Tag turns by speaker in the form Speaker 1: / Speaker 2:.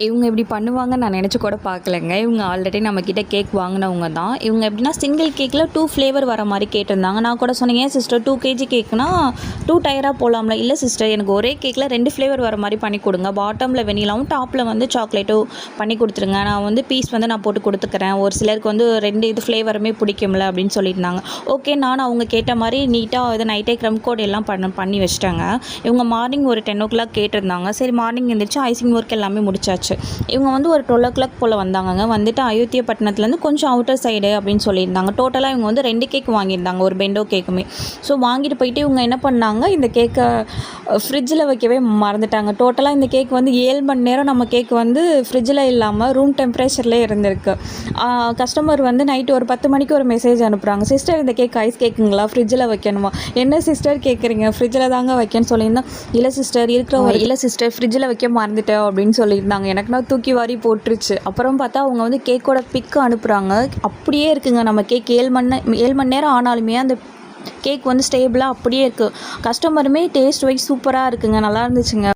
Speaker 1: இவங்க இப்படி பண்ணுவாங்கன்னு நான் நினச்சி கூட பார்க்கலங்க. இவங்க ஆல்ரெடி நம்மக்கிட்ட கேக் வாங்கினவங்க தான். இவங்க எப்படின்னா சிங்கிள் கேக்கில் 2 ஃப்ளேவர் வர மாதிரி கேட்டிருந்தாங்க. நான் கூட சொன்னேன், ஏன் சிஸ்டர் 2 கேஜி கேக்குனா 2 டயராக போகலாம்ல. இல்லை சிஸ்டர், எனக்கு ஒரே கேக்கில் 2 ஃப்ளேவர் வர மாதிரி பண்ணி கொடுங்க, பாட்டமில் வெனிலாவும் டாப்பில் வந்து சாக்லேட்டும் பண்ணி கொடுத்துருங்க, நான் வந்து பீஸ் வந்து நான் போட்டு கொடுத்துக்கிறேன், ஒரு சிலருக்கு வந்து 2 இது ஃப்ளேவருமே பிடிக்கும்ல அப்படின்னு சொல்லியிருந்தாங்க. ஓகே, நான் அவங்க கேட்ட மாதிரி நீட்டாக இது நைட்டே க்ரம் கோட் எல்லாம் பண்ணி வச்சிட்டாங்க. இவங்க மார்னிங் ஒரு 10 o'clock கேட்டிருந்தாங்க. சரி, மார்னிங் எழுந்திரிச்சு ஐசிங் ஒர்க் எல்லாமே முடிச்சாச்சு. இவங்க வந்து ஒரு 12 o'clock போல் வந்தாங்க. வந்துட்டு அயோத்தியப்பட்டினத்துலேருந்து கொஞ்சம் அவுட்டர் சைடு அப்படின்னு சொல்லியிருந்தாங்க. டோட்டலாக இவங்க வந்து 2 கேக் வாங்கியிருந்தாங்க, ஒரு பெண்டோ கேக்குமே. ஸோ வாங்கிட்டு போயிட்டு இவங்க என்ன பண்ணாங்க, இந்த கேக்கை ஃப்ரிட்ஜில் வைக்கவே மறந்துட்டாங்க. டோட்டலாக இந்த கேக் வந்து 7 மணி நேரம் நம்ம கேக் வந்து ஃப்ரிட்ஜில் இல்லாமல் ரூம் டெம்பரேச்சர்லேயே இருந்திருக்கு. கஸ்டமர் வந்து நைட்டு ஒரு 10 மணிக்கு ஒரு மெசேஜ் அனுப்புகிறாங்க, சிஸ்டர் இந்த கேக் ஐஸ் கேக்குங்களா, ஃப்ரிட்ஜில் வைக்கணுமா? என்ன சிஸ்டர் கேட்குறீங்க, ஃப்ரிட்ஜில் தாங்க வைக்கன்னு சொல்லியிருந்தேன். இல்லை சிஸ்டர் ஃப்ரிட்ஜில் வைக்க மறந்துட்டேன் அப்படின்னு சொல்லியிருந்தாங்க. எனக்குன்னா தூக்கி வாரி போட்டுருச்சு. அப்புறம் பார்த்தா அவங்க வந்து கேக்கோட பிக்கு அனுப்புகிறாங்க. அப்படியே இருக்குங்க நம்ம கேக். 7 மணி நேரம் ஆனாலுமே அந்த கேக் வந்து ஸ்டேபிளாக அப்படியே இருக்குது. கஸ்டமருமே டேஸ்ட் வைஸ் சூப்பராக இருக்குங்க, நல்லா இருந்துச்சுங்க.